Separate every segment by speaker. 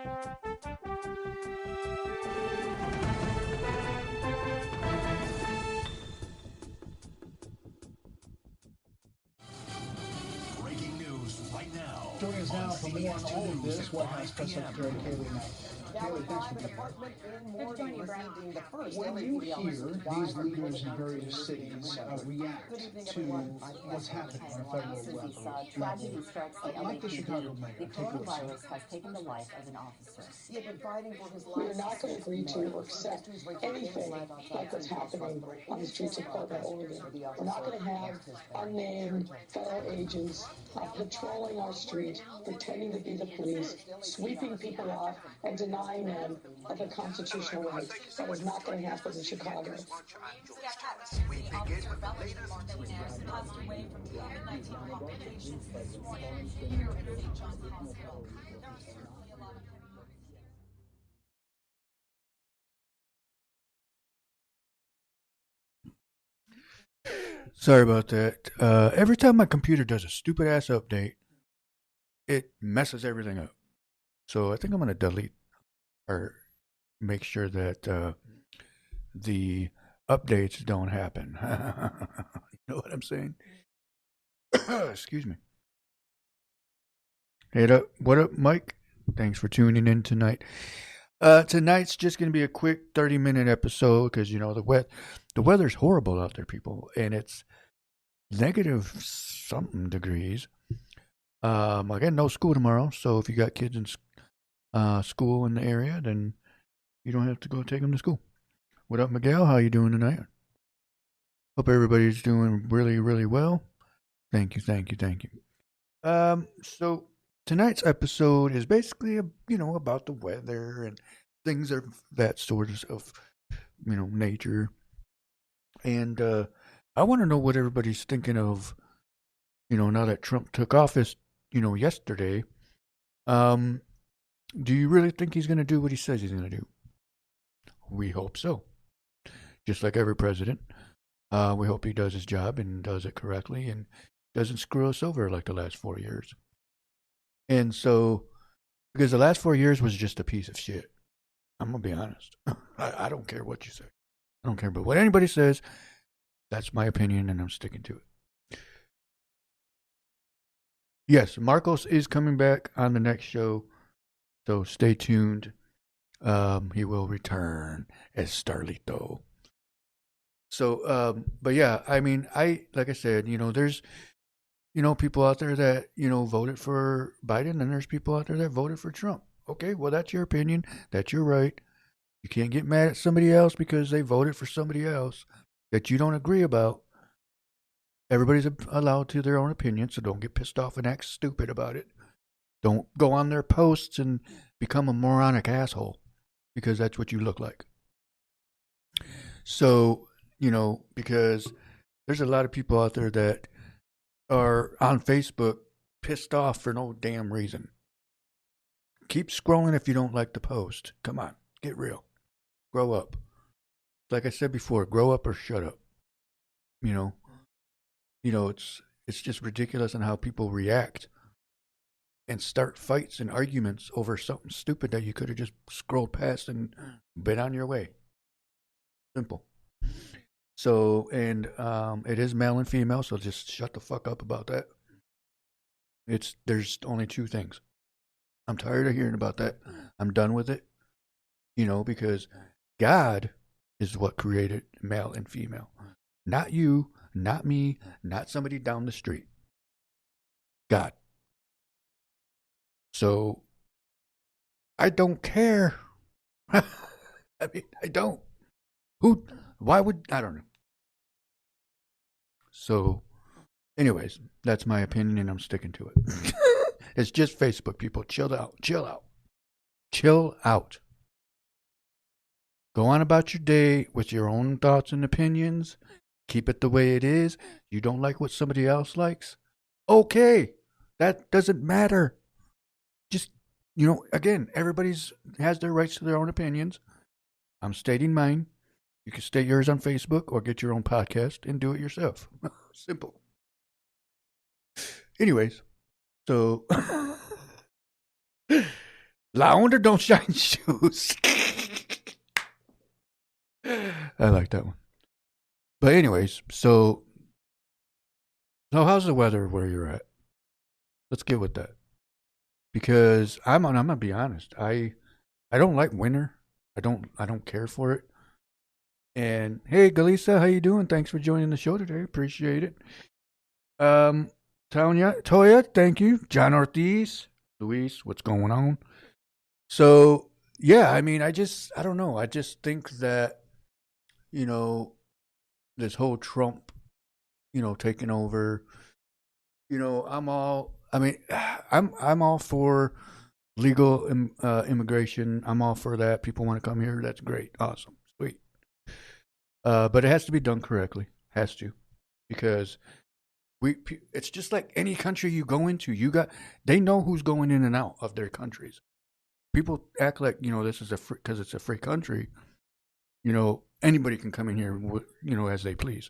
Speaker 1: Breaking news right now.
Speaker 2: Joining us now for more on all of this, White House Press Secretary Kayleigh Knight. Kayleigh, thanks for being here.
Speaker 3: Good to join you, Brent.
Speaker 2: When you hear these leaders in various cities react to what's happening on a federal level, like the Chicago mayor,
Speaker 3: the coronavirus has taken the life of an officer. He had been fighting for his life.
Speaker 4: We are not going to agree to or accept anything like what's happening on the streets of Portland, Oregon. We're not going to have unnamed federal agents patrolling our street, pretending to be the police, sweeping people off, and denying them of a constitutional right. That is not going to happen in Chicago.
Speaker 5: We begin with the latest. Passed away from COVID-19 complications this morning here at St. John's Hospital. There are certainly a lot of
Speaker 6: Sorry about that. Every time my computer does a stupid ass update, it messes everything up. So I think I'm going to delete or make sure that the updates don't happen. You know what I'm saying? Excuse me. Hey, what up, Mike? Thanks for tuning in tonight. Tonight's just going to be a quick 30-minute episode because, you know, the weather's horrible out there, people, and it's negative something degrees. I got no school tomorrow, so if you got kids in school in the area, then you don't have to go take them to school. What up, Miguel? How you doing tonight? Hope everybody's doing really, really well. Thank you. So tonight's episode is basically, about the weather and things of that sort of, nature. And I want to know what everybody's thinking of, now that Trump took office, yesterday. Do you really think he's going to do what he says he's going to do? We hope so. Just like every president. We hope he does his job and does it correctly and doesn't screw us over like the last 4 years. And so, because the last 4 years was just a piece of shit. I'm going to be honest. I don't care what you say. I don't care about what anybody says. That's my opinion, and I'm sticking to it. Yes, Marcos is coming back on the next show, so stay tuned. He will return as Starlito. So, but yeah, I mean, like I said, there's, people out there that, voted for Biden, and there's people out there that voted for Trump. Okay, well, that's your opinion. That's your right. You can't get mad at somebody else because they voted for somebody else that you don't agree about. Everybody's allowed to their own opinion, so don't get pissed off and act stupid about it. Don't go on their posts and become a moronic asshole because that's what you look like. So, because there's a lot of people out there that are on Facebook pissed off for no damn reason. Keep scrolling if you don't like the post. Come on, get real. Grow up. Like I said before, grow up or shut up. It's just ridiculous on how people react and start fights and arguments over something stupid that you could have just scrolled past and been on your way. Simple. So, and it is male and female, so just shut the fuck up about that. There's only two things. I'm tired of hearing about that. I'm done with it. Because God is what created male and female. Not you, not me, not somebody down the street. God. So, I don't care. I don't. Why would, I don't know. So, anyways, that's my opinion and I'm sticking to it. It's just Facebook, people. Chill out. Go on about your day with your own thoughts and opinions. Keep it the way it is. You don't like what somebody else likes? Okay. That doesn't matter. Just, again, everybody's has their rights to their own opinions. I'm stating mine. You can state yours on Facebook or get your own podcast and do it yourself. Simple. Anyways, so Launder don't shine shoes. I like that one. But anyways, so how's the weather where you're at? Let's get with that. Because I'm gonna be honest. I don't like winter. I don't care for it. And hey, Galisa, how you doing? Thanks for joining the show today. Appreciate it. Toya, thank you. John Ortiz, Luis, what's going on? So yeah, I mean, I don't know. I just think that, this whole Trump, taking over, I'm all for legal immigration. I'm all for that. People want to come here. That's great. Awesome. Sweet. But it has to be done correctly. Has to. Because it's just like any country you go into, they know who's going in and out of their countries. People act like, this is because it's a free country, anybody can come in here, as they please.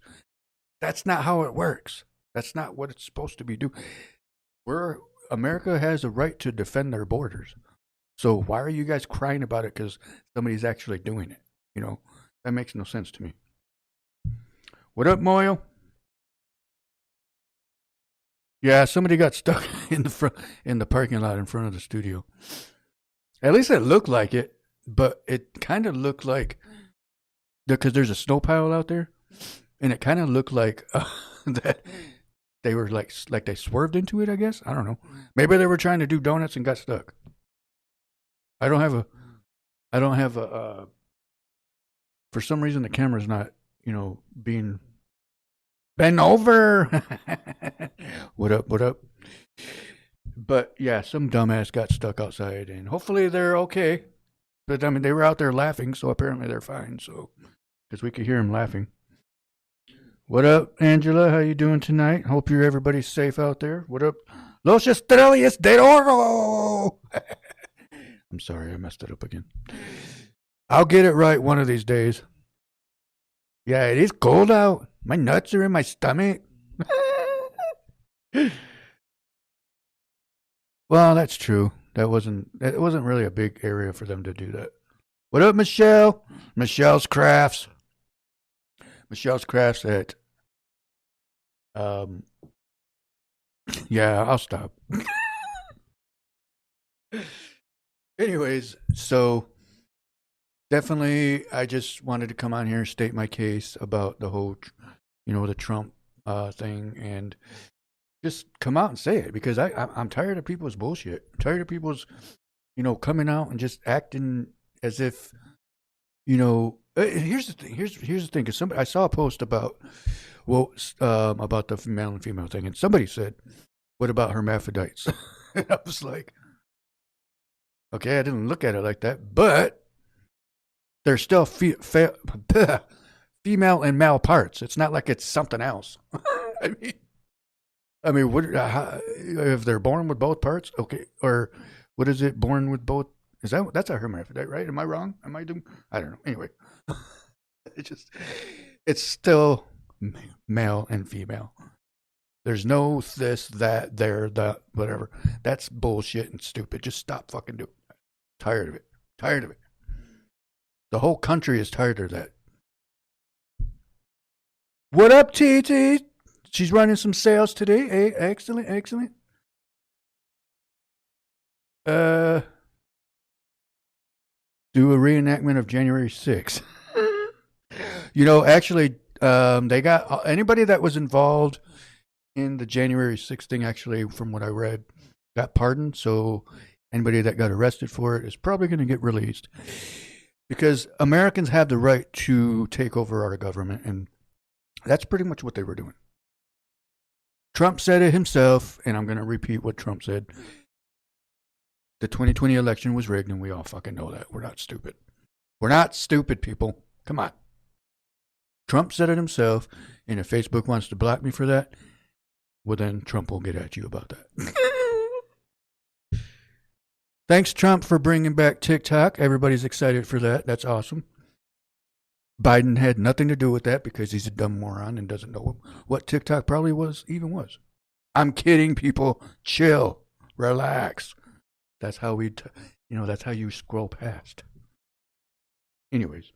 Speaker 6: That's not how it works. That's not what it's supposed to be doing. America has a right to defend their borders. So why are you guys crying about it because somebody's actually doing it? That makes no sense to me. What up, Moyo? Yeah, somebody got stuck in the parking lot in front of the studio. At least it looked like it, but it kind of looked like, because there's a snow pile out there, and it kind of looked like that they were like they swerved into it, I guess. I don't know. Maybe they were trying to do donuts and got stuck. I don't have a, for some reason the camera's not, being bent over. What up? But yeah, some dumbass got stuck outside, and hopefully they're okay. But I mean, they were out there laughing, so apparently they're fine. So, because we could hear them laughing. What up, Angela? How you doing tonight? Hope everybody's safe out there. What up, Los Estrellas de Oro? I'm sorry, I messed it up again. I'll get it right one of these days. Yeah, it is cold out. My nuts are in my stomach. Well, that's true. It wasn't really a big area for them to do that. What up, Michelle? Michelle's Crafts. Michelle's Crafts at yeah, I'll stop. Anyways, so definitely I just wanted to come on here and state my case about the whole, the Trump thing, and just come out and say it, because I'm tired of people's bullshit. I'm tired of people's, coming out and just acting as if, here's the thing. Here's the thing. Because I saw a post about the male and female thing, and somebody said, "What about hermaphrodites?" And I was like, okay, I didn't look at it like that, but they're still female and male parts. It's not like it's something else. I mean, what if they're born with both parts? Okay, or what is it? Born with both? That's a hermaphrodite, right? Am I wrong? I don't know. Anyway, it's still male and female. There's no this, that, there, that, whatever. That's bullshit and stupid. Just stop fucking doing it. Tired of it. Tired of it. The whole country is tired of that. What up, TT? She's running some sales today. Hey, excellent. Do a reenactment of January 6th. Actually, they got anybody that was involved in the January 6th thing, actually, from what I read, got pardoned. So anybody that got arrested for it is probably going to get released, because Americans have the right to take over our government, and that's pretty much what they were doing. Trump said it himself, and I'm going to repeat what Trump said. The 2020 election was rigged, and we all fucking know that. We're not stupid. We're not stupid, people. Come on. Trump said it himself, and if Facebook wants to block me for that, well, then Trump will get at you about that. Thanks, Trump, for bringing back TikTok. Everybody's excited for that. That's awesome. Biden had nothing to do with that because he's a dumb moron and doesn't know what TikTok probably was. I'm kidding, people. Chill. Relax. That's how That's how you scroll past. Anyways,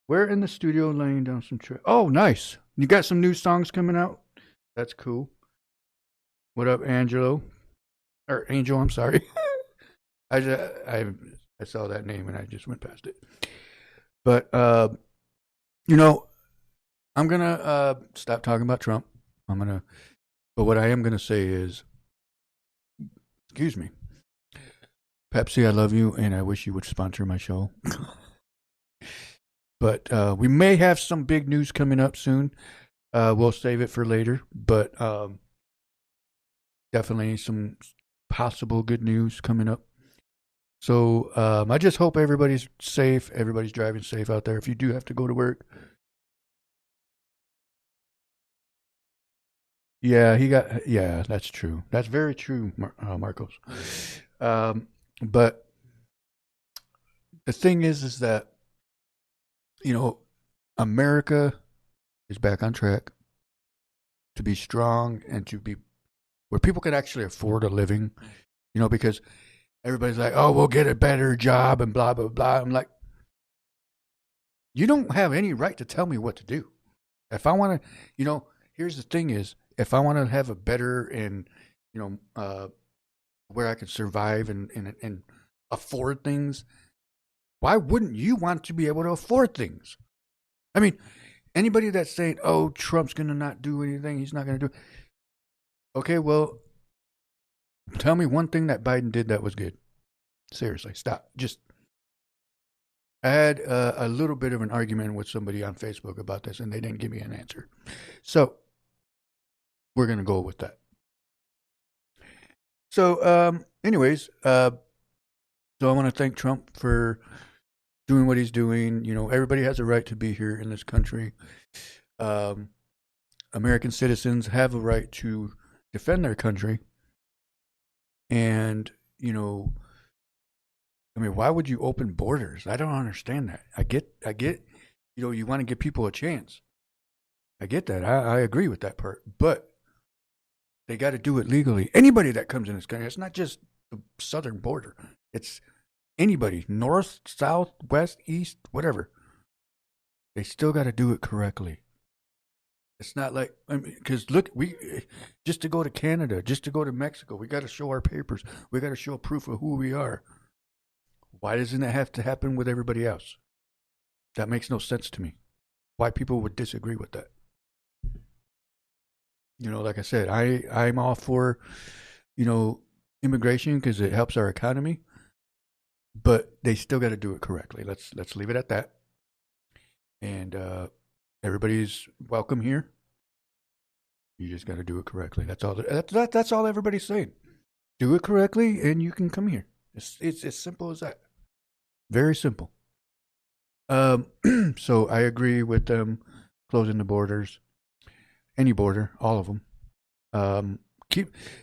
Speaker 6: we're in the studio laying down some tracks. Oh, nice. You got some new songs coming out? That's cool. What up, Angelo? Or Angel, I'm sorry. I saw that name and I just went past it. But, I'm going to stop talking about Trump. But what I am going to say is, excuse me, Pepsi, I love you, and I wish you would sponsor my show. But we may have some big news coming up soon. We'll save it for later, but definitely some possible good news coming up. So I just hope everybody's safe, everybody's driving safe out there. If you do have to go to work. Yeah, that's true. That's very true, Marcos. But the thing is that, America is back on track to be strong and to be where people can actually afford a living, because everybody's like, oh, we'll get a better job and blah, blah, blah. I'm like, you don't have any right to tell me what to do. If I want to, here's the thing is, if I want to have a better and, where I can survive and afford things, why wouldn't you want to be able to afford things? I mean, anybody that's saying, oh, Trump's going to not do anything, he's not going to do. Okay, well, tell me one thing that Biden did that was good. Seriously, stop. I had a little bit of an argument with somebody on Facebook about this, and they didn't give me an answer. So, we're going to go with that. So, anyways, so I want to thank Trump for doing what he's doing. Everybody has a right to be here in this country. American citizens have a right to defend their country. And, why would you open borders? I don't understand that. I get, you want to give people a chance. I get that. I agree with that part. But they got to do it legally. Anybody that comes in this country, it's not just the southern border. It's anybody, north, south, west, east, whatever. They still got to do it correctly. It's not like, because look, just to go to Canada, just to go to Mexico, we got to show our papers. We got to show proof of who we are. Why doesn't it have to happen with everybody else? That makes no sense to me. Why people would disagree with that. Like I said, I'm all for, immigration because it helps our economy, but they still got to do it correctly. Let's leave it at that. And everybody's welcome here. You just got to do it correctly. That's all. That's all everybody's saying. Do it correctly, and you can come here. It's as simple as that. Very simple. So I agree with them closing the borders. Any border, all of them.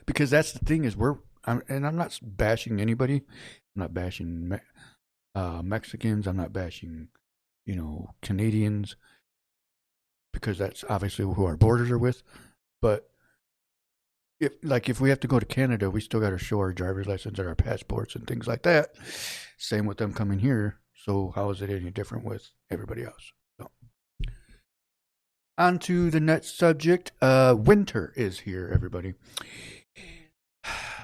Speaker 6: Because that's the thing is I'm not bashing anybody. I'm not bashing Mexicans. I'm not bashing, Canadians, because that's obviously who our borders are with. But if we have to go to Canada, we still got to show our driver's license and our passports and things like that. Same with them coming here. So how is it any different with everybody else? So. On to the next subject. Winter is here, everybody.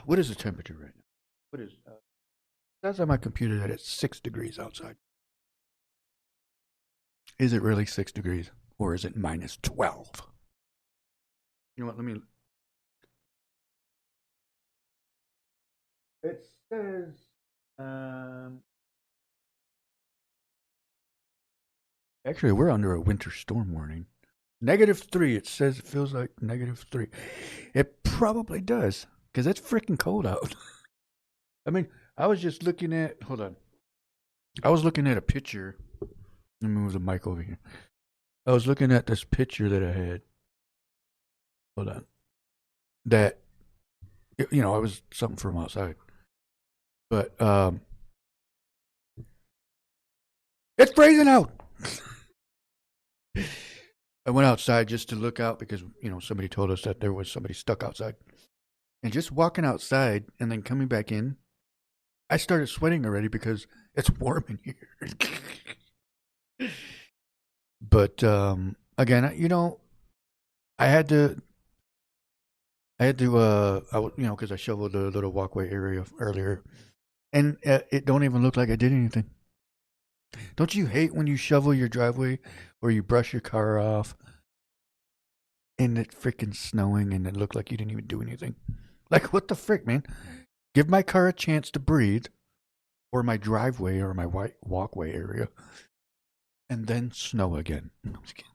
Speaker 6: What is the temperature right now? What is? It says on my computer that it's 6 degrees outside. Is it really 6 degrees, or is it minus 12? You know what? Let me. It says. Actually, we're under a winter storm warning. -3. It says it feels like -3. It probably does, because it's freaking cold out. I was just looking at. Hold on. I was looking at a picture. Let me move the mic over here. I was looking at this picture that I had. Hold on. That, it was something from outside. But, it's freezing out. I went outside just to look out because, somebody told us that there was somebody stuck outside. And just walking outside and then coming back in, I started sweating already because it's warm in here. But again, I had to, because I shoveled the little walkway area earlier, and it don't even look like I did anything. Don't you hate when you shovel your driveway or you brush your car off and it's freaking snowing and it looked like you didn't even do anything? Like, what the frick, man? Give my car a chance to breathe, or my driveway or my walkway area, and then snow again. I'm just kidding.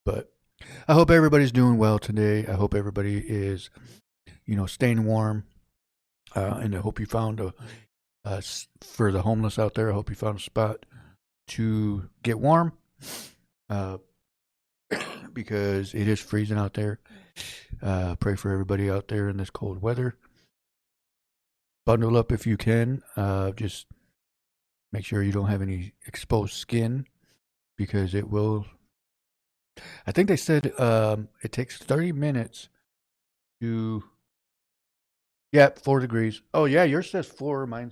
Speaker 6: But I hope everybody's doing well today. I hope everybody is, staying warm. And I hope you found for the homeless out there, I hope you found a spot to get warm. Because it is freezing out there. Pray for everybody out there in this cold weather. Bundle up if you can. Just make sure you don't have any exposed skin, because it will. I think they said it takes 30 minutes to. Yeah, 4 degrees. Oh yeah, yours says 4. My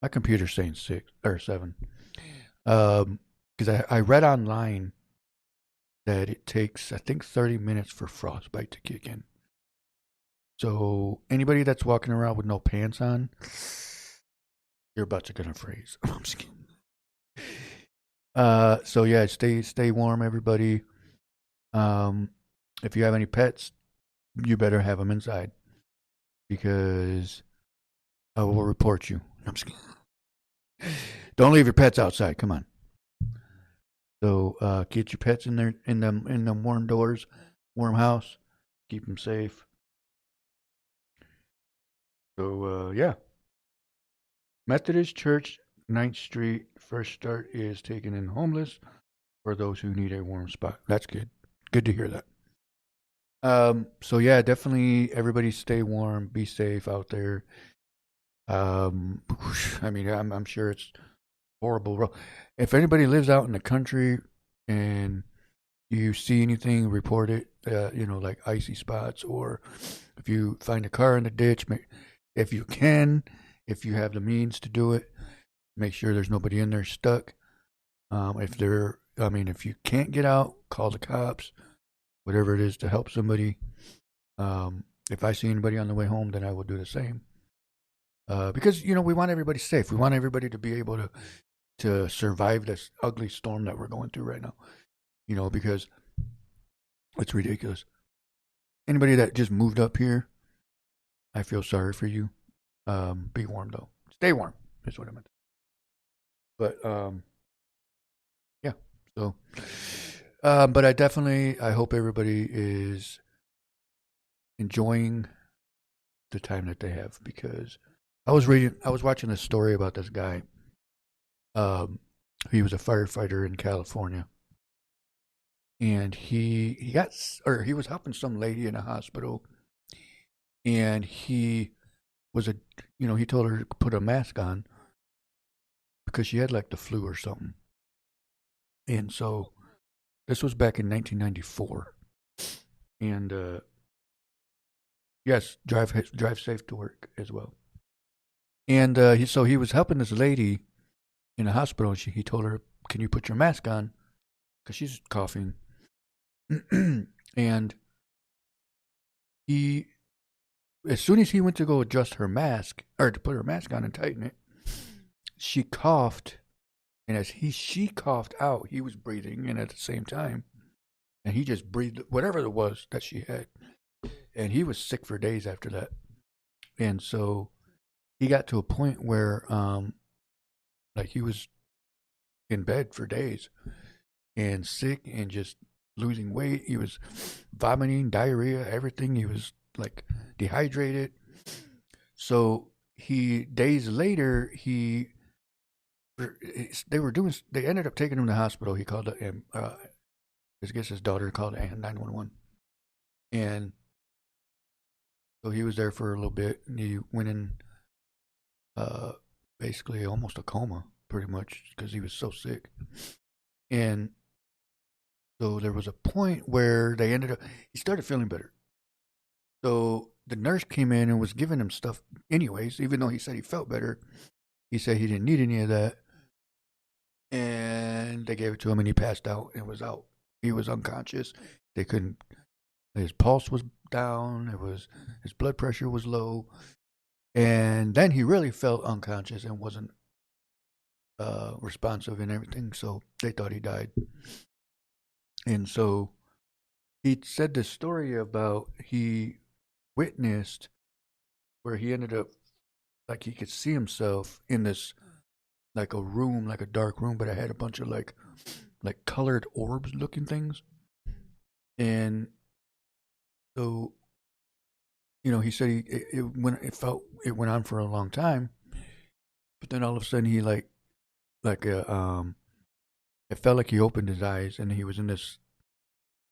Speaker 6: computer's saying 6 or 7. Because I read online that it takes, I think, 30 minutes for frostbite to kick in. So anybody that's walking around with no pants on, your butts are gonna freeze. I'm just kidding. So yeah, stay warm, everybody. If you have any pets, you better have them inside, because I will report you. I'm just kidding. Don't leave your pets outside. Come on. So get your pets in there in them warm doors, warm house. Keep them safe. So yeah. Methodist Church, 9th Street. First start is taking in homeless for those who need a warm spot. That's good. Good to hear that. So yeah, definitely everybody stay warm, be safe out there. I mean, I'm sure it's horrible. If anybody lives out in the country and you see anything, report it. Like icy spots, or if you find a car in the ditch, if you have the means to do it, make sure there's nobody in there stuck. If you can't get out, call the cops, whatever it is to help somebody. If I see anybody on the way home, then I will do the same. Because, we want everybody safe. We want everybody to be able to survive this ugly storm that we're going through right now. Because it's ridiculous. Anybody that just moved up here, I feel sorry for you. Be warm, though. Stay warm is what I meant. But, yeah. So, but I hope everybody is enjoying the time that they have, because I was watching a story about this guy. He was a firefighter in California, and he was helping some lady in a hospital, and he told her to put a mask on because she had like the flu or something. And so this was back in 1994. And yes, drive safe to work as well. And he was helping this lady in the hospital. And he told her, "Can you put your mask on?" Because she's coughing. And as soon as he went to go adjust her mask, or to put her mask on and tighten it, she coughed. And as she coughed out, he was breathing in at the same time. And he just breathed whatever it was that she had. And he was sick for days after that. And so he got to a point where he was in bed for days and sick and just losing weight. He was vomiting, diarrhea, everything. He was like dehydrated. So days later, they ended up taking him to the hospital. He called his daughter called 911. And so he was there for a little bit, and he went in basically almost a coma, pretty much, because he was so sick. And so there was a point where he started feeling better. So the nurse came in and was giving him stuff anyways, even though he said he felt better. He said he didn't need any of that. And they gave it to him and he passed out and was out. He was unconscious. They couldn't, his pulse was down. His blood pressure was low. And then he really felt unconscious and wasn't responsive and everything. So they thought he died. And so he said this story about he witnessed where he ended up, like he could see himself in this, like a room, like a dark room, but it had a bunch of like colored orbs looking things. And so, you know, he said it went on for a long time, but then all of a sudden he it felt like he opened his eyes and he was in this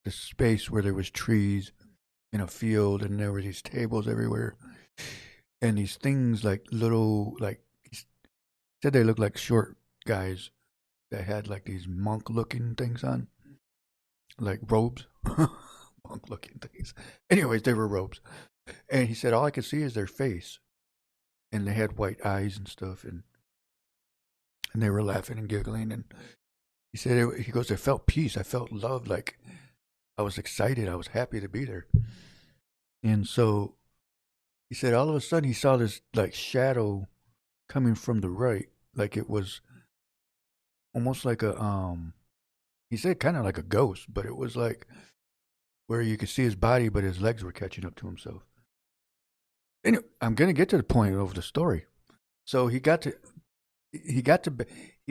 Speaker 6: space where there was trees in a field and there were these tables everywhere and these things like little, like he said they looked like short guys that had like these monk looking things on, like robes. Monk looking things. Anyways, they were robes. And he said all I could see is their face. And they had white eyes and stuff, and they were laughing and giggling. And he said, he goes, I felt peace. I felt love. Like I was excited. I was happy to be there. And so he said all of a sudden he saw this like shadow coming from the right. Like it was almost like he said kind of like a ghost, but it was like where you could see his body, but his legs were catching up to himself. Anyway, I'm going to get to the point of the story. So he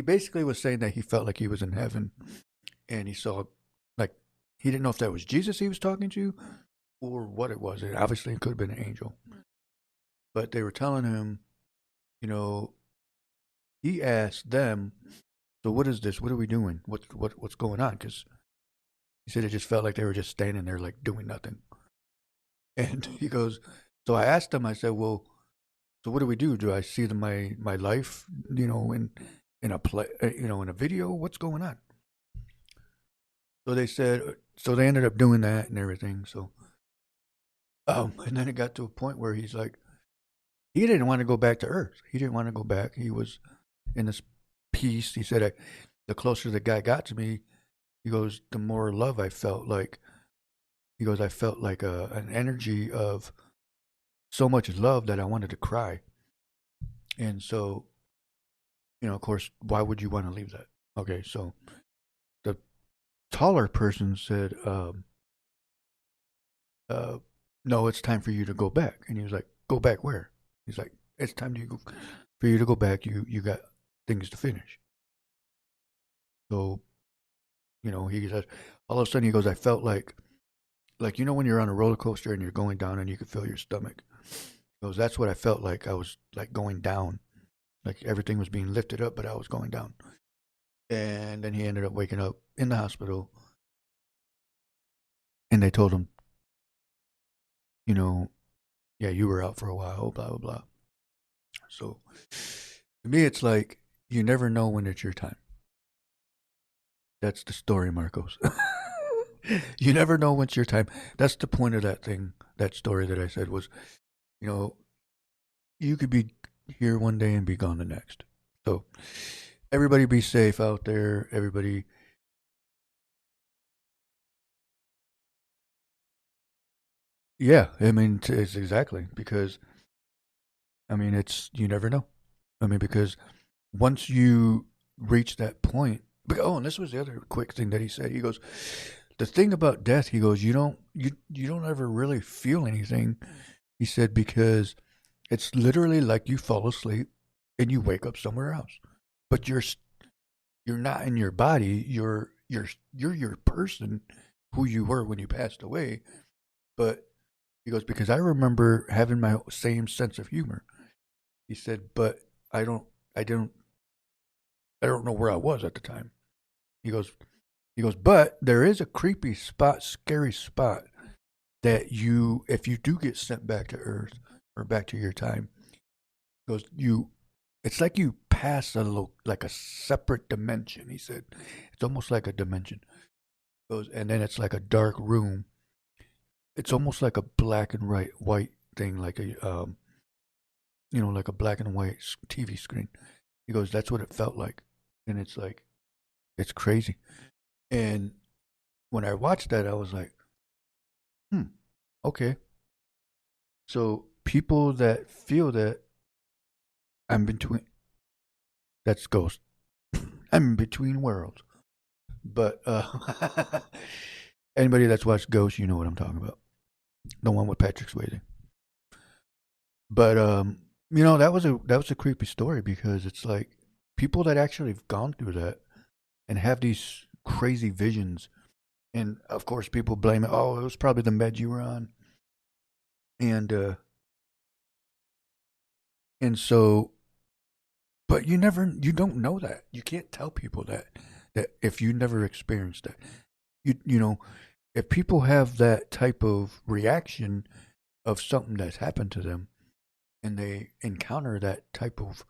Speaker 6: basically was saying that he felt like he was in heaven and he saw, like, he didn't know if that was Jesus he was talking to or what it was. It obviously could have been an angel. But they were telling him, you know, he asked them, so what is this? What are we doing? What's going on? Because he said it just felt like they were just standing there like doing nothing. And he goes, so I asked him, I said, well, so what do we do? Do I see my life, you know, in a play, you know, in a video? What's going on? So they said, so they ended up doing that and everything. So, and then it got to a point where he's like, he didn't want to go back to Earth. He didn't want to go back. He was in this peace. He said, the closer the guy got to me, he goes, the more love I felt. Like, he goes, I felt like an energy of so much love that I wanted to cry. And so, you know, of course, why would you want to leave that? Okay, so the taller person said, no, it's time for you to go back. And he was like, go back where? He's like, it's time for you to go back. You got things to finish. So, you know, he said, all of a sudden he goes, I felt like, you know, when you're on a roller coaster and you're going down and you can feel your stomach. He goes, that's what I felt like. I was like going down, like everything was being lifted up, but I was going down. And then he ended up waking up in the hospital. And they told him, you know, yeah, you were out for a while, blah, blah, blah. So to me, it's like, you never know when it's your time. That's the story, Marcos. You never know when it's your time. That's the point of that story that I said was, you know, you could be here one day and be gone the next. So everybody be safe out there. Everybody. Yeah, I mean, it's exactly because, I mean, you never know. I mean, because once you reach that point, oh, and this was the other quick thing that he said. He goes, the thing about death, he goes, you don't ever really feel anything. He said, because it's literally like you fall asleep and you wake up somewhere else, but you're not in your body. You're your person who you were when you passed away. But he goes, because I remember having my same sense of humor. He said, but I don't know where I was at the time. He goes, but there is a creepy spot, scary spot that if you do get sent back to Earth or back to your time, he goes, it's like you pass like a separate dimension. He said, it's almost like a dimension. He goes, and then it's like a dark room. It's almost like a black and white thing like like a black and white TV screen. He goes, that's what it felt like. And it's like, it's crazy. And when I watched that, I was like, okay. So people that feel that I'm between, that's Ghost. I'm in between worlds. But anybody that's watched Ghost, you know what I'm talking about. The one with Patrick Swayze. But that was a creepy story because it's like people that actually have gone through that and have these crazy visions, and of course people blame it. Oh, it was probably the meds you were on, and so, but you don't know that. You can't tell people that if you never experienced that. If people have that type of reaction of something that's happened to them, and they encounter that type of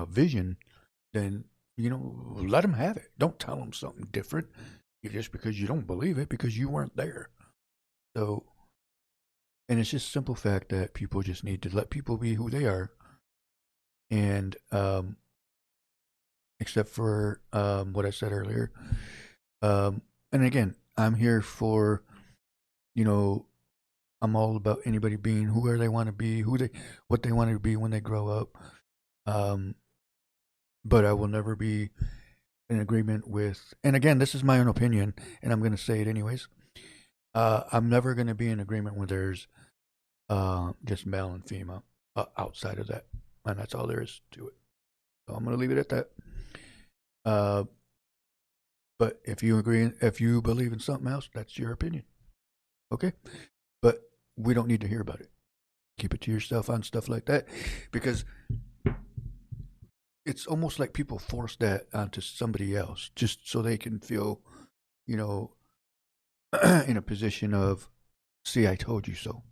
Speaker 6: vision, then let them have it. Don't tell them something different just because you don't believe it because you weren't there. So, and it's just simple fact that people just need to let people be who they are, and except for what I said earlier, and again, I'm here for, I'm all about anybody being whoever they want to be, what they want to be when they grow up. But I will never be in agreement with, and again, this is my own opinion, and I'm going to say it anyways. I'm never going to be in agreement when there's just male and female outside of that, and that's all there is to it. So I'm going to leave it at that. But if you believe in something else, that's your opinion. Okay? But we don't need to hear about it. Keep it to yourself on stuff like that, because it's almost like people force that onto somebody else just so they can feel, in a position of, see, I told you so.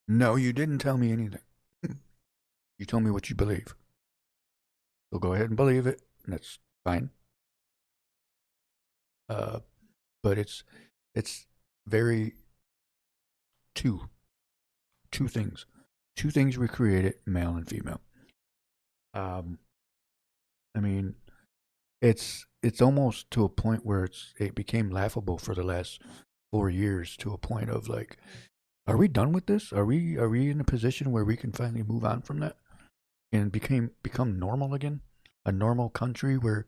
Speaker 6: No, you didn't tell me anything. You told me what you believe. So go ahead and believe it, and that's fine. But it's very two things. Two things were created, male and female. I mean, it's almost to a point where it became laughable for the last 4 years, to a point of like, are we done with this? Are we in a position where we can finally move on from that and become normal again? A normal country where,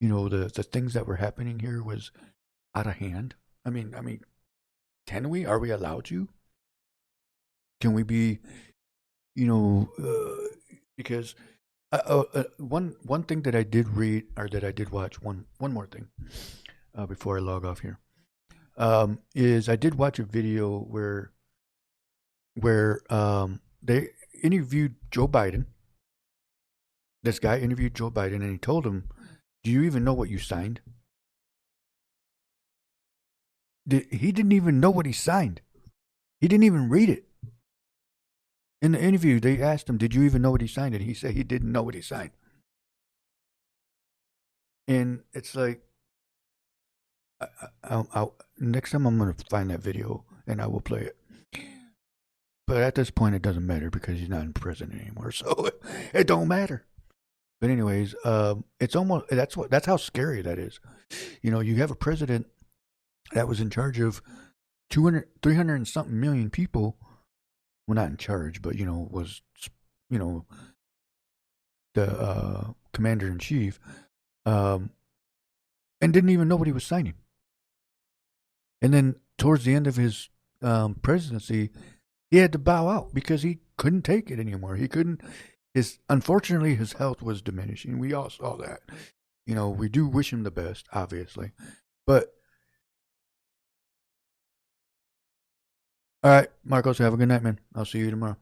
Speaker 6: the things that were happening here was out of hand. I mean, can we? Are we allowed to? Can we be, because one thing that I did read, or that I did watch, one more thing before I log off here, is I did watch a video where they interviewed Joe Biden. This guy interviewed Joe Biden, and he told him, "Do you even know what you signed?" He didn't even know what he signed. He didn't even read it. In the interview, they asked him, "Did you even know what he signed?" And he said he didn't know what he signed. And it's like, next time I'm going to find that video and I will play it. But at this point, it doesn't matter because he's not in prison anymore, so it don't matter. But anyways, it's almost that's how scary that is. You have a president that was in charge of 300 and something million people. Well, not in charge, but was the commander in chief, and didn't even know what he was signing. And then towards the end of his presidency, he had to bow out because he couldn't take it anymore. He couldn't. Unfortunately, his health was diminishing. We all saw that. We do wish him the best, obviously. But, all right, Marcos, have a good night, man. I'll see you tomorrow.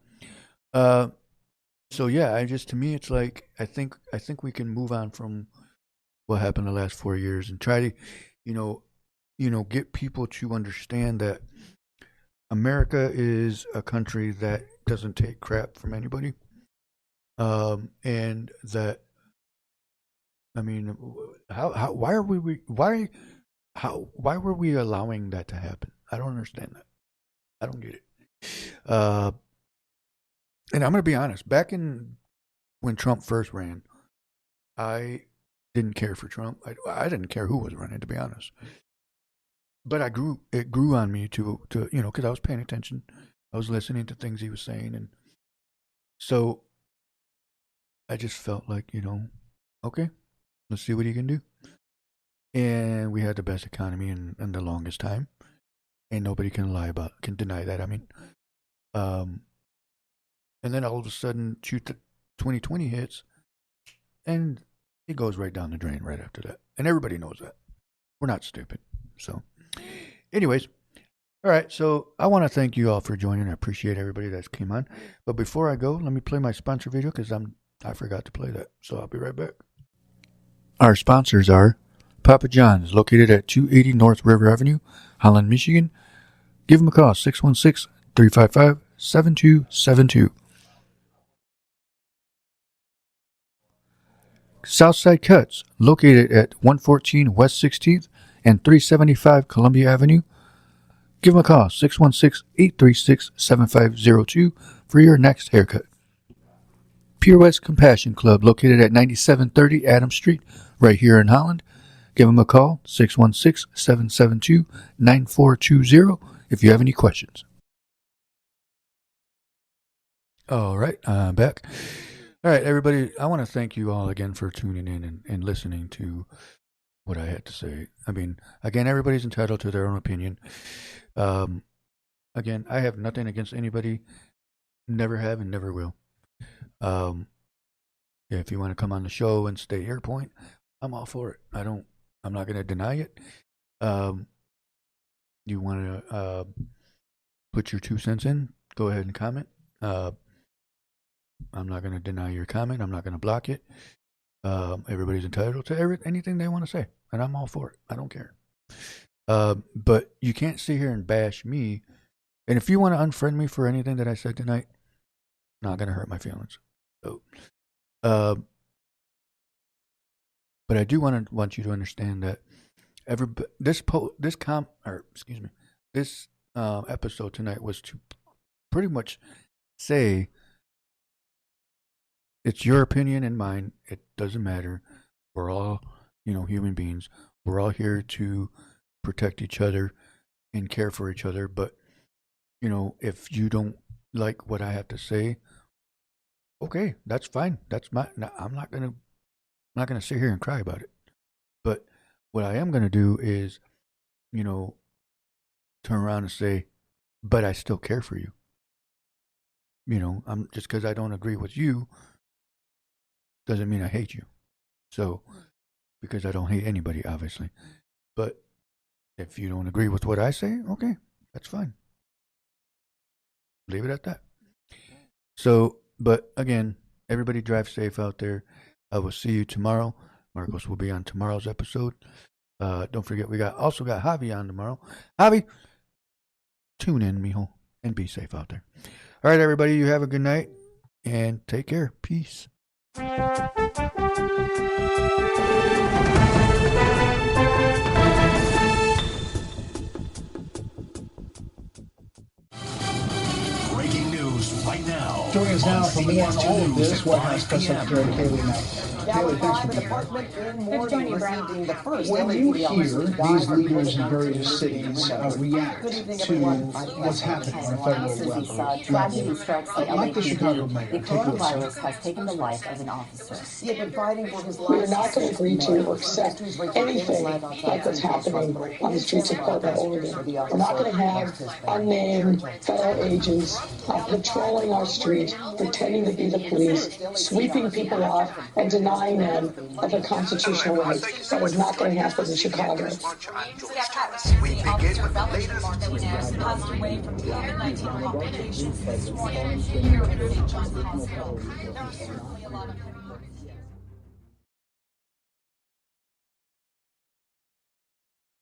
Speaker 6: So yeah, to me, it's like, I think we can move on from what happened the last 4 years and try to, get people to understand that America is a country that doesn't take crap from anybody. And that, why were we allowing that to happen? I don't understand that. I don't get it. Uh, and I'm going to be honest. Back in when Trump first ran, I didn't care for Trump. I didn't care who was running, to be honest. But it grew on me to because I was paying attention. I was listening to things he was saying, and so I just felt like, okay, let's see what he can do. And we had the best economy in the longest time, and nobody can deny that. I mean, and then all of a sudden, 2020 hits, and it goes right down the drain right after that, and everybody knows that. We're not stupid. So, anyways, all right. So I want to thank you all for joining. I appreciate everybody that came on. But before I go, let me play my sponsor video because I forgot to play that. So I'll be right back. Our sponsors are Papa John's, located at 280 North River Avenue, Holland, Michigan. Give them a call, 616-355-7272. Southside Cuts, located at 114 West 16th and 375 Columbia Avenue. Give them a call, 616-836-7502 for your next haircut. Pure West Compassion Club, located at 9730 Adams Street, right here in Holland. Give them a call, 616-772-9420 if you have any questions. All right, I'm back. All right, everybody, I want to thank you all again for tuning in and listening to what I had to say. I mean, again, everybody's entitled to their own opinion. Again, I have nothing against anybody. Never have and never will. If you want to come on the show and stay your point, I'm all for it. I'm not going to deny it. You want to put your 2 cents in, go ahead and comment. I'm not going to deny your comment. I'm not going to block it. Everybody's entitled to anything they want to say, and I'm all for it. I don't care. But you can't sit here and bash me. And if you want to unfriend me for anything that I said tonight, not going to hurt my feelings. So, but I do want you to understand that this episode tonight was to pretty much say it's your opinion and mine. It doesn't matter. We're all, human beings. We're all here to protect each other and care for each other. But, if you don't like what I have to say, okay, that's fine. I'm not gonna sit here and cry about it. But what I am gonna do is, turn around and say, but I still care for you. I'm just because I don't agree with you doesn't mean I hate you. So, because I don't hate anybody, obviously. But if you don't agree with what I say, okay, that's fine. Leave it at that. So, but again, everybody drive safe out there. I will see you tomorrow. Marcos will be on tomorrow's episode. Don't forget, we also got Javi on tomorrow. Javi, tune in, mijo, and be safe out there. All right, everybody, you have a good night and take care. Peace.
Speaker 1: Breaking news right now.
Speaker 2: Joining us now for more on all of this, White House Press
Speaker 1: PM.
Speaker 2: Secretary Kayleigh Knight. Kayleigh, thanks for being here. When you hear these leaders in various cities react to what's happening on a federal level,
Speaker 3: Tragedy strikes the
Speaker 2: like the Chicago
Speaker 3: LAPD.
Speaker 2: mayor,
Speaker 3: The
Speaker 2: take a listen.
Speaker 3: coronavirus has taken the life of an officer. He had been fighting for his life.
Speaker 4: We are not going to agree to or accept anything like what's happening on the streets of Portland, Oregon. We're not going to have unnamed federal agents patrolling our street, pretending to be the police, sweeping people off, and denying them of a constitutional right. That is not going to happen in Chicago.
Speaker 5: We begin with the latest.
Speaker 7: Passed away from COVID-19 complications this morning here at St. John's Hospital. There are certainly a lot of